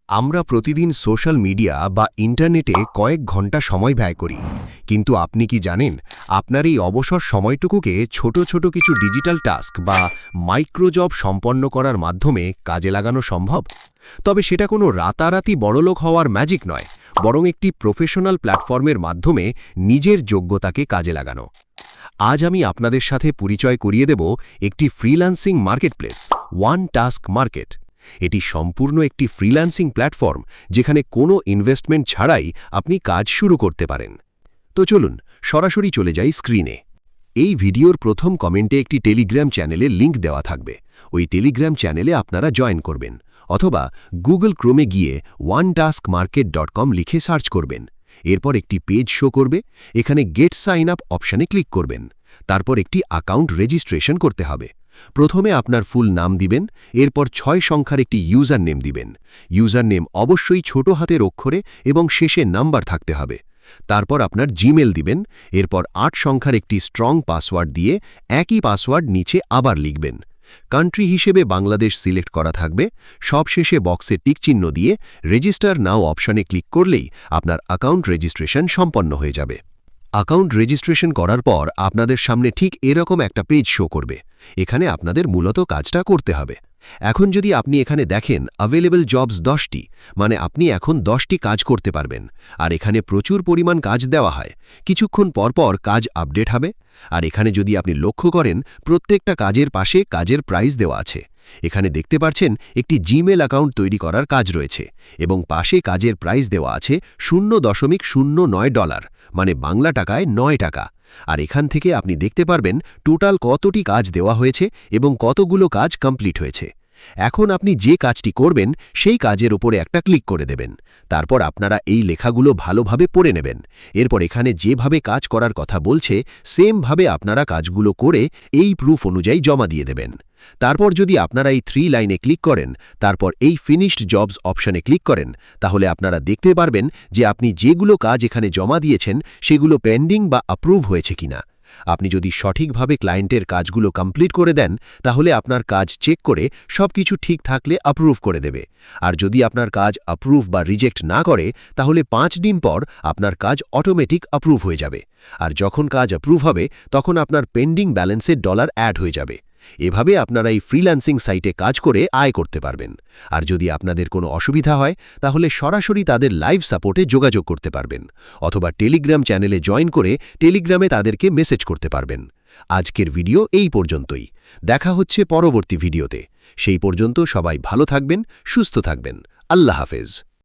আমরা প্রতিদিন social media বা ইন্টারনেটে কয়েক ঘন্টা সময় ব্যয় করি, কিন্তু আপনি কি জানেন আপনার এই অবসর সময়টুকুকে ছোট ছোট কিছু ডিজিটাল টাস্ক বা মাইক্রোজব সম্পন্ন করার মাধ্যমে কাজে লাগানো সম্ভব? তবে সেটা কোনো রাতারাতি বড়লোক হওয়ার ম্যাজিক নয়, বরং একটি প্রফেশনাল প্ল্যাটফর্মের মাধ্যমে নিজের যোগ্যতাকে কাজে লাগানো। আজ আমি আপনাদের সাথে পরিচয় করিয়ে দেব একটি freelancing marketplace, one task market. এটি সম্পূর্ণ একটি ফ্রিল্যান্সিং প্ল্যাটফর্ম যেখানে কোনো ইনভেস্টমেন্ট ছাড়াই আপনি কাজ শুরু করতে পারেন। তো চলুন সরাসরি চলে যাই স্ক্রিনে। এই ভিডিওর প্রথম কমেন্টে একটি টেলিগ্রাম চ্যানেলের লিঙ্ক দেওয়া থাকবে। ওই টেলিগ্রাম চ্যানেলে আপনারা জয়েন করবেন, অথবা গুগল ক্রোমে গিয়ে onetaskmarket.com লিখে সার্চ করবেন। এরপর একটি পেজ শো করবে, এখানে গেট সাইন আপ অপশানে ক্লিক করবেন। তারপর একটি অ্যাকাউন্ট রেজিস্ট্রেশন করতে হবে। প্রথমে আপনার ফুল নাম দিবেন, এরপর 6 সংখ্যার একটি ইউজার নেম দিবেন। ইউজার নেম অবশ্যই ছোট হাতের অক্ষরে এবং শেষে নাম্বার থাকতে হবে। তারপর আপনার জিমেল দিবেন, এরপর 8 সংখ্যার একটি স্ট্রং পাসওয়ার্ড দিয়ে একই পাসওয়ার্ড নিচে আবার লিখবেন। কান্ট্রি হিসেবে বাংলাদেশ সিলেক্ট করা থাকবে। সবশেষে বক্সে টিকচিহ্ন দিয়ে রেজিস্টার নাও অপশানে ক্লিক করলেই আপনার অ্যাকাউন্ট রেজিস্ট্রেশন সম্পন্ন হয়ে যাবে। অ্যাকাউন্ট রেজিস্ট্রেশন করার পর আপনাদের সামনে ঠিক এরকম একটা পেজ শো করবে। এখানে আপনাদের মূলত কাজটা করতে হবে। এখন যদি আপনি এখানে দেখেন অ্যাভেলেবল জবস 10টি, মানে আপনি এখন 10টি কাজ করতে পারবেন। আর এখানে প্রচুর পরিমাণ কাজ দেওয়া হয়। কিছুক্ষণ পর পর কাজ আপডেট হবে। আর এখানে যদি আপনি লক্ষ্য করেন, প্রত্যেকটা কাজের পাশে কাজের প্রাইস দেওয়া আছে। এখানে দেখতে পাচ্ছেন একটি জিমেল অ্যাকাউন্ট তৈরি করার কাজ রয়েছে এবং পাশে কাজের প্রাইস দেওয়া আছে $0.09, মানে বাংলা টাকায় 9 টাকা। আর এখান থেকে আপনি দেখতে পারবেন টোটাল কতটি কাজ দেওয়া হয়েছে এবং কতগুলো কাজ কমপ্লিট হয়েছে। এখন আপনি যে কাজটি করবেন সেই কাজের উপরে একটা ক্লিক করে দেবেন। তারপর আপনারা এই লেখাগুলো ভালোভাবে পড়ে নেবেন। এরপর এখানে যেভাবে কাজ করার কথা বলছে সেমভাবে আপনারা কাজগুলো করে এই প্রুফ অনুযায়ী জমা দিয়ে দেবেন। তারপর যদি আপনারা এই 3 লাইনে ক্লিক করেন, তারপর এই ফিনিশড জবস অপশানে ক্লিক করেন, তাহলে আপনারা দেখতে পারবেন যে আপনি যেগুলো কাজ এখানে জমা দিয়েছেন সেগুলো পেন্ডিং বা অ্যাপ্রুভ হয়েছে কিনা। আপনি যদি সঠিকভাবে ক্লায়েন্টের কাজগুলো কমপ্লিট করে দেন, তাহলে আপনার কাজ চেক করে সবকিছু ঠিক থাকলে অ্যাপ্রুভ করে দেবে। আর যদি আপনার কাজ অ্যাপ্রুভ বা রিজেক্ট না করে, তাহলে 5 দিন পর আপনার কাজ অটোমেটিক অ্যাপ্রুভ হয়ে যাবে। আর যখন কাজ অ্যাপ্রুভ হবে, তখন আপনার পেন্ডিং ব্যালেন্সে ডলার অ্যাড হয়ে যাবে। এভাবে আপনারা এই ফ্রিল্যান্সিং সাইটে কাজ করে আয় করতে পারবেন। আর যদি আপনাদের কোনো অসুবিধা হয়, তাহলে সরাসরি তাদের লাইভ সাপোর্টে যোগাযোগ করতে পারবেন, অথবা টেলিগ্রাম চ্যানেলে জয়েন করে টেলিগ্রামে তাদেরকে মেসেজ করতে পারবেন। আজকের ভিডিও এই পর্যন্তই। দেখা হচ্ছে পরবর্তী ভিডিওতে। সেই পর্যন্ত সবাই ভালো থাকবেন, সুস্থ থাকবেন। আল্লাহ হাফেজ।